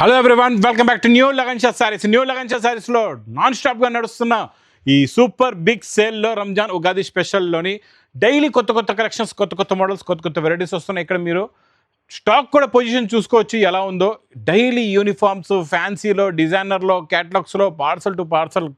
Hello everyone, welcome back to new Lagan Shah sarees. New Lagan Sha సారీస్లో non స్టాప్గా నడుస్తున్న ఈ సూపర్ బిగ్ సేల్లో రంజాన్ ఉగాది స్పెషల్లోని డైలీ కొత్త కొత్త కలెక్షన్స్, కొత్త కొత్త మోడల్స్, కొత్త కొత్త వెరైటీస్ వస్తున్నాయి. ఇక్కడ మీరు స్టాక్ కూడా పొజిషన్ చూసుకోవచ్చు ఎలా ఉందో. డైలీ యూనిఫామ్స్, ఫ్యాన్సీలో, డిజైనర్లో, క్యాటలాగ్స్లో పార్సల్ టు పార్సల్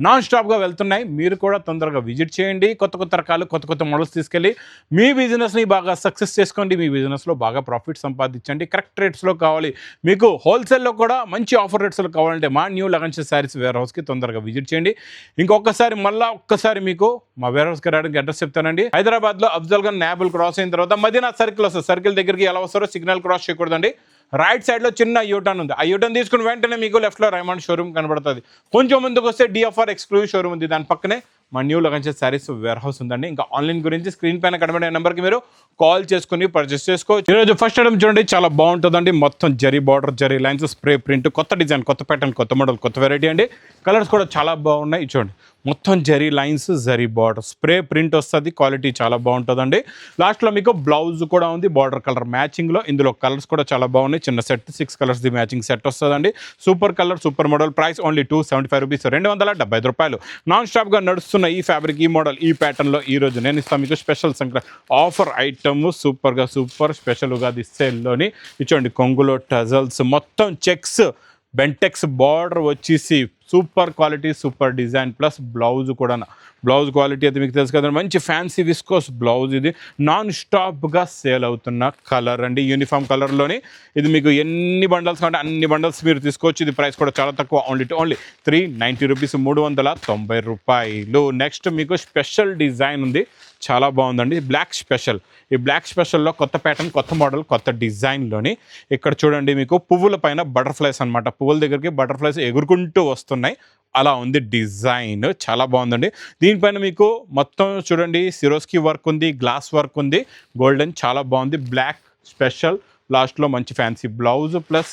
నాన్ స్టాప్గా వెళ్తున్నాయి. మీరు కూడా తొందరగా విజిట్ చేయండి. కొత్త కొత్త రకాలు, కొత్త కొత్త మోడల్స్ తీసుకెళ్ళి మీ బిజినెస్ని బాగా సక్సెస్ చేసుకోండి. మీ బిజినెస్లో బాగా ప్రాఫిట్ సంపాదించండి. కరెక్ట్ రేట్స్లో కావాలి మీకు, హోల్సేల్లో కూడా మంచి ఆఫర్ రేట్స్లో కావాలంటే మా న్యూ లగన్ షా సారీస్ వేర్ హౌస్కి తొందరగా విజిట్ చేయండి. ఇంకొకసారి ఒక్కసారి మీకు మా వేర్ హౌస్కి రావడానికి అడ్రస్ చెప్తానండి. హైదరాబాద్లో అఫ్జల్ ఖాన్ నాబుల్ క్రాస్ అయిన తర్వాత మదీనా సర్కిల్ వస్తుంది. సర్కిల్ దగ్గరికి ఎలా వస్తారో సిగ్నల్ క్రాస్ చేయకూడదండి. రైట్ సైడ్లో చిన్న యూటర్న్ ఉంది. ఆ యూటర్న్ తీసుకుని వెంటనే మీకు లెఫ్ట్లో రైమండ్ షోరూమ్ కనబడుతుంది. కొంచెం ముందుకు వస్తే డిఎఫ్ఆర్ ఎక్స్క్లూజివ్ షోరూమ్ ఉంది. దాని పక్కనే మా new Lagan Shah sarees warehouse ఉందండి. ఇంకా ఆన్లైన్ గురించి స్క్రీన్ పైన కనబడే నెంబర్కి మీరు కాల్ చేసుకుని పర్చేస్ చేసుకోవచ్చు. ఈరోజు ఫస్ట్ ఐటమ్ చూడండి, చాలా బాగుంటుందండి. మొత్తం zari border, zari lines, spray print, కొత్త డిజైన్, కొత్త ప్యాటర్న్, కొత్త మోడల్, కొత్త వెరైటీ అండి. కలర్స్ కూడా చాలా బాగున్నాయి. చూడండి, మొత్తం zari lines, zari border, spray print వస్తుంది. క్వాలిటీ చాలా బాగుంటుందండి. లాస్ట్లో మీకు బ్లౌజ్ కూడా ఉంది బార్డర్ కలర్ మ్యాచింగ్లో. ఇందులో కలర్స్ కూడా చాలా బాగున్నాయి. చిన్న set 6 colours the matching set వస్తుందండి. Super colour, super model. Price only 275 rupees, 275 రూపాయలు. నాన్ స్టాప్గా నడుస్తున్న ఈ ఫ్యాబ్రిక్, ఈ మోడల్, ఈ ప్యాటర్న్లో ఈరోజు నేను ఇస్తాను మీకు స్పెషల్ సంక్రాంతి ఆఫర్ ఐటమ్. సూపర్గా సూపర్ స్పెషల్ ఉగాది సేల్లోని ఇచ్చండి. కొంగులో టజల్స్, మొత్తం చెక్స్, బెంటెక్స్ బార్డర్ వచ్చేసి super quality, super design, plus blouse కూడా. బ్లౌజ్ క్వాలిటీ అయితే మీకు తెలుసు కదా, మంచి ఫ్యాన్సీ విస్కోస్ బ్లౌజ్. ఇది నాన్ స్టాప్గా సేల్ అవుతున్న కలర్ అండి, యూనిఫామ్ కలర్లోని. ఇది మీకు ఎన్ని బండల్స్ కావాలంటే అన్ని బండల్స్ మీరు తీసుకోవచ్చు. ఇది ప్రైస్ కూడా చాలా తక్కువ, ఓన్లీ 390 రూపీస్, 390 రూపాయలు. నెక్స్ట్ మీకు స్పెషల్ డిజైన్ ఉంది, చాలా బాగుందండి. Black special. ఈ బ్లాక్ స్పెషల్లో కొత్త ప్యాటర్న్, కొత్త మోడల్, కొత్త డిజైన్లోని ఇక్కడ చూడండి మీకు పువ్వుల పైన బటర్ఫ్లైస్ అనమాట. పువ్వుల దగ్గరికి బటర్ఫ్లైస్ ఎగురుకుంటూ వస్తున్నాయి, అలా ఉంది డిజైన్. చాలా బాగుందండి. దీనిపైన మీకు మొత్తం చూడండి సిరోస్కి వర్క్ ఉంది, గ్లాస్ వర్క్ ఉంది, గోల్డెన్, చాలా బాగుంది. బ్లాక్ స్పెషల్, లాస్ట్లో మంచి ఫ్యాన్సీ బ్లౌజ్ ప్లస్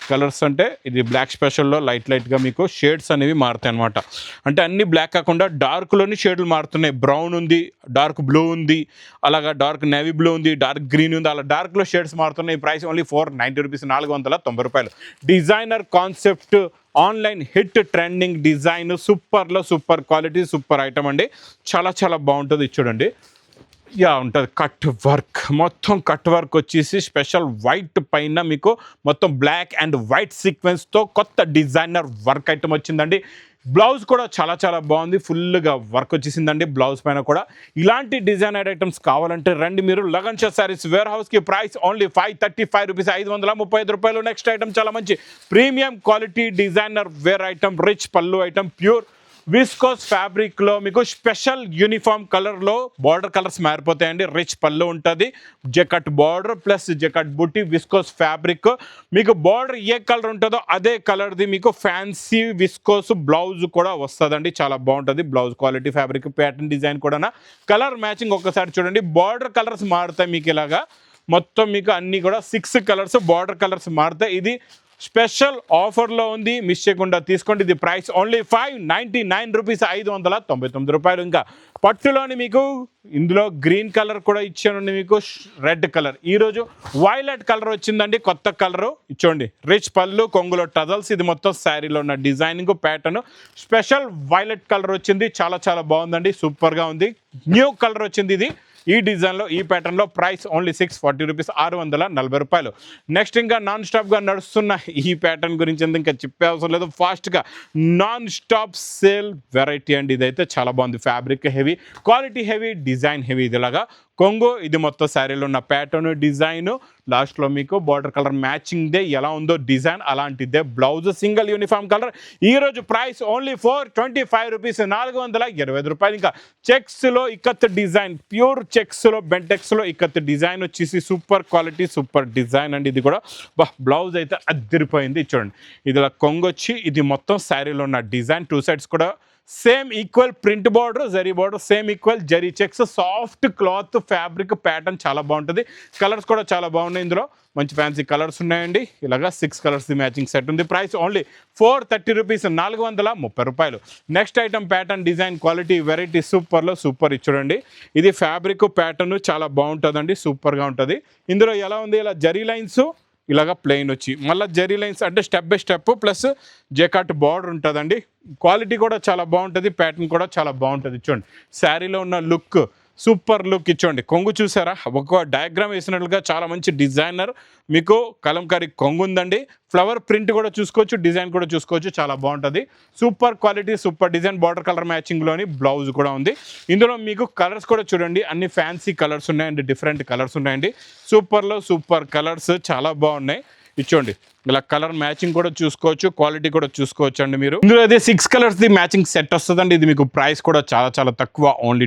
కలర్స్ అంటే ఇది బ్లాక్ స్పెషల్లో లైట్గా మీకు షేడ్స్ అనేవి మారుతాయి అనమాట. అంటే అన్ని బ్లాక్ కాకుండా డార్క్లోని షేడ్లు మారుతున్నాయి. బ్రౌన్ ఉంది, డార్క్ బ్లూ ఉంది, అలాగా డార్క్ నేవీ బ్లూ ఉంది, డార్క్ గ్రీన్ ఉంది, అలా డార్క్లో షేడ్స్ మారుతున్నాయి. ప్రైస్ ఓన్లీ 490 రూపీస్, 490 రూపాయలు. Designer concept, online hit, trending design, సూపర్లో సూపర్ క్వాలిటీ, సూపర్ ఐటమ్ అండి. చాలా చాలా బాగుంటుంది. చూడండి, ఉంటుంది కట్ వర్క్, మొత్తం కట్ వర్క్ వచ్చేసి స్పెషల్ వైట్ పైన మీకు మొత్తం బ్లాక్ అండ్ వైట్ సీక్వెన్స్తో కొత్త డిజైనర్ వర్క్ ఐటమ్ వచ్చిందండి. బ్లౌజ్ కూడా చాలా చాలా బాగుంది, ఫుల్గా వర్క్ వచ్చేసిందండి బ్లౌజ్ పైన కూడా. ఇలాంటి డిజైనర్ ఐటమ్స్ కావాలంటే రండి మీరు లగన్ షా సారీస్ వేర్ హౌస్కి. ప్రైస్ ఓన్లీ 535 రూపీస్, 535 రూపాయలు. నెక్స్ట్ ఐటమ్ చాలా మంచి premium quality designer wear item, rich pallu item, pure viscose ఫ్యాబ్రిక్లో మీకు స్పెషల్ యూనిఫామ్ కలర్లో బార్డర్ కలర్స్ మారిపోతాయండి. రిచ్ పళ్ళు ఉంటుంది, జకట్ బార్డర్ ప్లస్ జకట్ బుట్టి, విస్కోస్ ఫ్యాబ్రిక్. మీకు బార్డర్ ఏ కలర్ ఉంటుందో అదే కలర్ది మీకు ఫ్యాన్సీ విస్కోస్ బ్లౌజ్ కూడా వస్తుందండి. చాలా బాగుంటుంది blouse quality, fabric, pattern, design కూడా. కలర్ మ్యాచింగ్ ఒక్కసారి చూడండి, బార్డర్ కలర్స్ మారుతాయి మీకు ఇలాగా. మొత్తం మీకు అన్నీ కూడా 6 కలర్స్ బార్డర్ కలర్స్ మారుతాయి. ఇది స్పెషల్ ఆఫర్లో ఉంది, మిస్ చేయకుండా తీసుకోండి. ఇది ప్రైస్ ఓన్లీ 599 రూపీస్, 599 రూపాయలు. ఇంకా పట్టులోని మీకు ఇందులో గ్రీన్ కలర్ కూడా ఇచ్చానండి, మీకు రెడ్ కలర్. ఈరోజు వైలెట్ కలర్ వచ్చిందండి, కొత్త కలరు. ఇచ్చోండి, రిచ్ పళ్ళు, కొంగులో టజల్స్. ఇది మొత్తం శారీలో ఉన్న designing pattern. Special violet colour వచ్చింది, చాలా చాలా బాగుందండి, సూపర్గా ఉంది. న్యూ కలర్ వచ్చింది ఇది ఈ డిజైన్లో, ఈ ప్యాటర్న్లో. ప్రైస్ ఓన్లీ 640 రూపీస్, 640 రూపాయలు. నెక్స్ట్ ఇంకా నాన్ స్టాప్గా నడుస్తున్న ఈ ప్యాటర్న్ గురించి ఇంకా చెప్పే అవసరం లేదు, ఫాస్ట్గా నాన్ స్టాప్ సేల్ వెరైటీ అండి. ఇదైతే చాలా బాగుంది, fabric heavy, quality heavy, design heavy. ఇదిలాగా కొంగు, ఇది మొత్తం శారీలో ఉన్న ప్యాటర్న్, డిజైన్. లాస్ట్లో మీకు బార్డర్ కలర్ మ్యాచింగ్దే ఎలా ఉందో డిజైన్, అలాంటిదే బ్లౌజ్. Single uniform colour. ఈరోజు ప్రైస్ ఓన్లీ 425 రూపీస్, 425 రూపాయలు. ఇంకా చెక్స్లో ఇక్కత్ డిజైన్, ప్యూర్ చెక్స్లో బెంటెక్స్లో ఇక్కత్ డిజైన్ వచ్చేసి సూపర్ క్వాలిటీ, సూపర్ డిజైన్ అండి. ఇది కూడా బ్లౌజ్ అయితే అదిరిపోయింది. చూడండి, ఇది కొంగు వచ్చి ఇది మొత్తం శారీలో ఉన్న డిజైన్. 2 సైడ్స్ కూడా same equal print border, zari border, same equal zari checks, soft cloth fabric pattern, చాలా బాగుంటుంది. కలర్స్ కూడా చాలా బాగున్నాయి. ఇందులో మంచి ఫ్యాన్సీ కలర్స్ ఉన్నాయండి. ఇలాగా 6 కలర్స్ మ్యాచింగ్ సెట్ ఉంది. ప్రైస్ ఓన్లీ 430 రూపీస్, 430 రూపాయలు. Next item pattern, design, quality, variety, సూపర్లో సూపర్. చూడండి, ఇది ఫ్యాబ్రిక్ ప్యాటర్న్ చాలా బాగుంటుందండి, సూపర్గా ఉంటుంది. ఇందులో ఎలా ఉంది, ఇలా జరీ లైన్స్, ఇలాగా ప్లెయిన్ వచ్చి మళ్ళీ జెరీ లైన్స్ అంటే step by step plus జేకాట్ border ఉంటుందండి. క్వాలిటీ కూడా చాలా బాగుంటుంది, ప్యాటర్న్ కూడా చాలా బాగుంటుంది. చూడండి శారీలో ఉన్న లుక్ సూపర్ లుక్ ఇచ్చోండి. కొంగు చూసారా, ఒక డయాగ్రామ్ వేసినట్లుగా చాలా మంచి డిజైనర్ మీకు కలంకారీ కొంగు ఉందండి. ఫ్లవర్ ప్రింట్ కూడా చూసుకోవచ్చు, డిజైన్ కూడా చూసుకోవచ్చు, చాలా బాగుంటుంది. Super quality super design border colour మ్యాచింగ్లోని బ్లౌజ్ కూడా ఉంది. ఇందులో మీకు కలర్స్ కూడా చూడండి, అన్ని ఫ్యాన్సీ కలర్స్ ఉన్నాయండి, డిఫరెంట్ కలర్స్ ఉన్నాయండి. సూపర్లో సూపర్ కలర్స్ చాలా బాగున్నాయి. ఇచ్చోండి ఇలా కలర్ మ్యాచింగ్ కూడా చూసుకోవచ్చు, క్వాలిటీ కూడా చూసుకోవచ్చు అండి మీరు. ఇందులో అయితే 6 కలర్స్ ది మ్యాచింగ్ సెట్ వస్తుందండి. ఇది మీకు ప్రైస్ కూడా చాలా చాలా తక్కువ, ఓన్లీ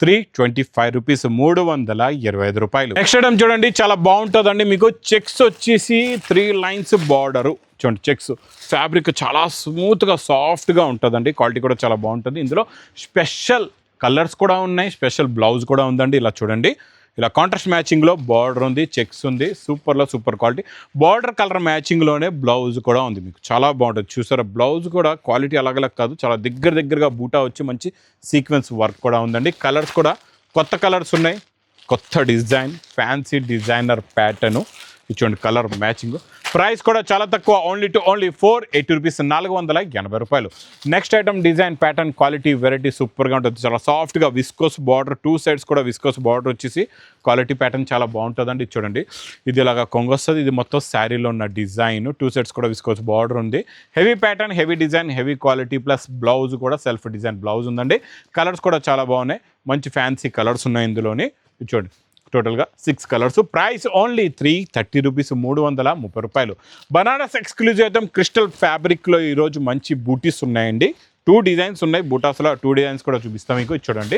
325 రూపీస్, 325 రూపాయలు. నెక్స్ట్ ఐటమ్ చూడండి, చాలా బాగుంటుందండి. మీకు చెక్స్ వచ్చేసి 3 లైన్స్ బార్డరు చూడండి, చెక్స్ ఫ్యాబ్రిక్ చాలా స్మూత్గా సాఫ్ట్గా ఉంటుందండి. క్వాలిటీ కూడా చాలా బాగుంటుంది. ఇందులో స్పెషల్ కలర్స్ కూడా ఉన్నాయి, స్పెషల్ బ్లౌజ్ కూడా ఉందండి. ఇలా చూడండి, ఇలా కాంట్రాస్ట్ మ్యాచింగ్లో బార్డర్ ఉంది, చెక్స్ ఉంది, సూపర్లో సూపర్ క్వాలిటీ. బార్డర్ కలర్ మ్యాచింగ్లోనే బ్లౌజ్ కూడా ఉంది, మీకు చాలా బాగుంటుంది. చూసారా, బ్లౌజ్ కూడా క్వాలిటీ అలాగలా కాదు, చాలా దగ్గరగా బూటా వచ్చి మంచి సీక్వెన్స్ వర్క్ కూడా ఉందండి. కలర్స్ కూడా కొత్త కలర్స్ ఉన్నాయి, కొత్త డిజైన్, ఫ్యాన్సీ డిజైనర్ ప్యాటర్ను. ఇచ్చోండి కలర్ మ్యాచింగ్. ప్రైస్ కూడా చాలా తక్కువ, ఓన్లీ 480 రూపీస్, 480 రూపాయలు. Next item design pattern quality variety సూపర్గా ఉంటుంది. చాలా సాఫ్ట్గా విస్కోస్ బార్డర్, 2 సైడ్స్ కూడా విస్కోస్ బార్డర్ వచ్చేసి క్వాలిటీ ప్యాటర్న్ చాలా బాగుంటుందండి. చూడండి, ఇది ఇలాగా కొంగు వస్తుంది. ఇది మొత్తం శారీలో ఉన్న డిజైన్, 2 సైడ్స్ కూడా విస్కోస్ బార్డర్ ఉంది. Heavy pattern, heavy design, heavy quality plus blouse కూడా సెల్ఫ్ డిజైన్ బ్లౌజ్ ఉందండి. కలర్స్ కూడా చాలా బాగున్నాయి, మంచి ఫ్యాన్సీ కలర్స్ ఉన్నాయి ఇందులోని. చూడండి టోటల్గా 6 కలర్స్. ప్రైస్ ఓన్లీ 330 రూపీస్, 330 రూపాయలు. బనారస్ ఎక్స్క్లూజివ్ ఐటమ్ క్రిస్టల్ ఫ్యాబ్రిక్లో ఈరోజు మంచి బూటీస్ ఉన్నాయండి. 2 డిజైన్స్ ఉన్నాయి బూటాస్లో, 2 డిజైన్స్ కూడా చూపిస్తాం మీకు. చూడండి,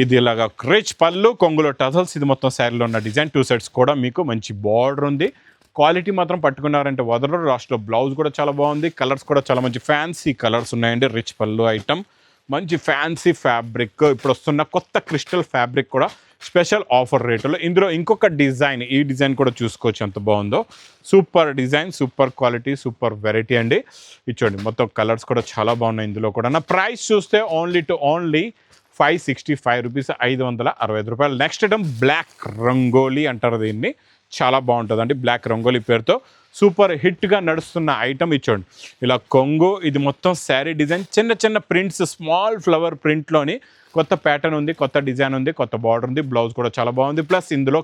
ఇది ఇలాగా రిచ్ పళ్ళు, కొంగులో టజల్స్, ఇది మొత్తం శారీలో ఉన్న డిజైన్. 2 సైడ్స్ కూడా మీకు మంచి బార్డర్ ఉంది. క్వాలిటీ మాత్రం పట్టుకున్నారంటే వదలరు. లాస్ట్లో బ్లౌజ్ కూడా చాలా బాగుంది. కలర్స్ కూడా చాలా మంచి ఫ్యాన్సీ కలర్స్ ఉన్నాయండి. రిచ్ పళ్ళు ఐటమ్, మంచి ఫ్యాన్సీ ఫ్యాబ్రిక్. ఇప్పుడు వస్తున్న కొత్త క్రిస్టల్ ఫ్యాబ్రిక్ కూడా స్పెషల్ ఆఫర్ రేటులో. ఇందులో ఇంకొక డిజైన్, ఈ డిజైన్ కూడా చూసుకోవచ్చు ఎంత బాగుందో. Super design, super quality, super variety అండి. ఇచ్చోండి మొత్తం కలర్స్ కూడా చాలా బాగున్నాయి ఇందులో కూడా. నా ప్రైస్ చూస్తే ఓన్లీ 565 రూపీస్, 565 రూపాయలు. నెక్స్ట్ ఐటమ్ బ్లాక్ రంగోలీ అంటారు దీన్ని, చాలా బాగుంటుందండి. బ్లాక్ రంగోలీ పేరుతో సూపర్ హిట్గా నడుస్తున్న ఐటమ్. ఇచ్చోండి ఇలా కొంగు, ఇది మొత్తం శారీ డిజైన్, చిన్న చిన్న ప్రింట్స్, స్మాల్ ఫ్లవర్ ప్రింట్లోని కొత్త ప్యాటర్న్ ఉంది, కొత్త డిజైన్ ఉంది, కొత్త బార్డర్ ఉంది. బ్లౌజ్ కూడా చాలా బాగుంది. ప్లస్ ఇందులో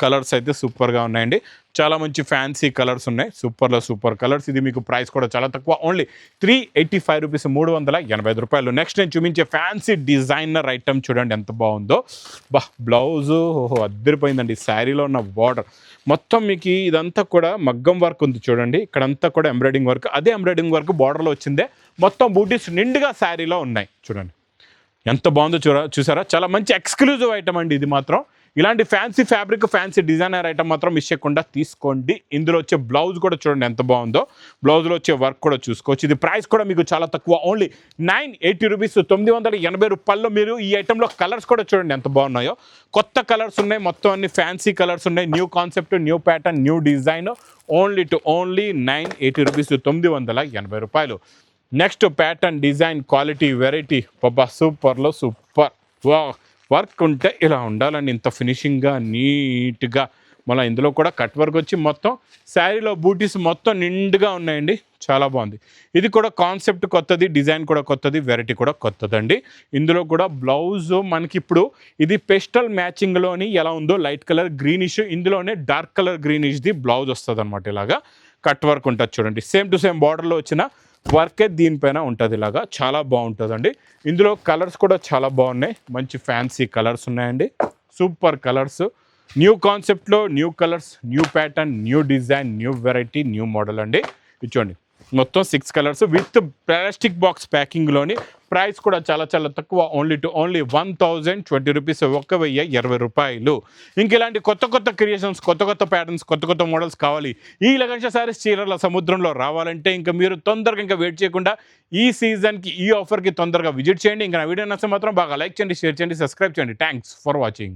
కలర్స్ అయితే సూపర్గా ఉన్నాయండి. చాలా మంచి ఫ్యాన్సీ కలర్స్ ఉన్నాయి, సూపర్లో సూపర్ కలర్స్. ఇది మీకు ప్రైస్ కూడా చాలా తక్కువ, ఓన్లీ 385 రూపీస్, 385 రూపాయలు. నెక్స్ట్ నేను చూపించే ఫ్యాన్సీ డిజైనర్ ఐటమ్ చూడండి ఎంత బాగుందో. బ్లౌజు అద్దరిపోయిందండి. శారీలో ఉన్న బార్డర్ మొత్తం మీకు ఇదంతా కూడా మగ్గం వర్క్ ఉంది చూడండి. ఇక్కడంతా కూడా ఎంబ్రాయిడింగ్ వర్క్, అదే ఎంబ్రాయిడింగ్ వర్క్ బార్డర్లో వచ్చిందే. మొత్తం బూటీస్ నిండుగా శారీలో ఉన్నాయి. చూడండి ఎంత బాగుందో చూసారా, చాలా మంచి ఎక్స్క్లూజివ్ ఐటమ్ అండి ఇది మాత్రం. ఇలాంటి fancy fabric, fancy designer item మాత్రం మిస్ చేయకుండా తీసుకోండి. ఇందులో వచ్చే బ్లౌజ్ కూడా చూడండి ఎంత బాగుందో. బ్లౌజ్లో వచ్చే వర్క్ కూడా చూసుకోవచ్చు. ఇది ప్రైస్ కూడా మీకు చాలా తక్కువ, ఓన్లీ 980 రూపీస్, 980 రూపాయల్లో. మీరు ఈ ఐటెంలో కలర్స్ కూడా చూడండి ఎంత బాగున్నాయో. కొత్త కలర్స్ ఉన్నాయి, మొత్తం అన్ని ఫ్యాన్సీ కలర్స్ ఉన్నాయి. New concept, new pattern, new design. Only 980 rupees, 980 రూపాయలు. Next pattern design quality variety, సూపర్లో సూపర్. వర్క్ ఉంటే ఇలా ఉండాలండి, ఇంత ఫినిషింగ్గా నీట్గా. మళ్ళీ ఇందులో కూడా కట్ వర్క్ వచ్చి మొత్తం శారీలో బూటీస్ మొత్తం నిండుగా ఉన్నాయండి, చాలా బాగుంది. ఇది కూడా కాన్సెప్ట్ కొత్తది, డిజైన్ కూడా కొత్తది, వెరైటీ కూడా కొత్తదండి. ఇందులో కూడా బ్లౌజ్ మనకి ఇప్పుడు ఇది పెస్టల్ మ్యాచింగ్లోని ఎలా ఉందో లైట్ కలర్ గ్రీనిష్, ఇందులోనే డార్క్ కలర్ గ్రీనిష్ది బ్లౌజ్ వస్తుంది అనమాట. ఇలాగా కట్ వర్క్ ఉంటుంది చూడండి, సేమ్ టు సేమ్ బార్డర్లో వచ్చిన వర్కే దీనిపైన ఉంటుంది. ఇలాగా చాలా బాగుంటుందండి. ఇందులో కలర్స్ కూడా చాలా బాగున్నాయి, మంచి ఫ్యాన్సీ కలర్స్ ఉన్నాయండి, సూపర్ కలర్స్. న్యూ కాన్సెప్ట్లో new colours, new pattern, new design, new variety, new model అండి. ఇచ్చోండి మొత్తం 6 కలర్స్ విత్ ప్లాస్టిక్ బాక్స్ ప్యాకింగ్లోని. ప్రైస్ కూడా చాలా చాలా తక్కువ, ఓన్లీ 1020 రూపీస్, 1020 రూపాయలు. ఇంక ఇలాంటి కొత్త క్రియేషన్స్, కొత్త ప్యాటర్న్స్, కొత్త మోడల్స్ కావాలి ఈ లగన్షా శారీస్ చీరల సముద్రంలో రావాలంటే ఇంకా మీరు తొందరగా ఇంకా వెయిట్ చేయకుండా ఈ సీజన్కి, ఈ ఆఫర్కి తొందరగా విజిట్ చేయండి. ఇంకా నా వీడియో నచ్చితే మాత్రం బాగా లైక్ చేయండి, షేర్ చేయండి, సబ్స్క్రైబ్ చేయండి. Thanks for watching.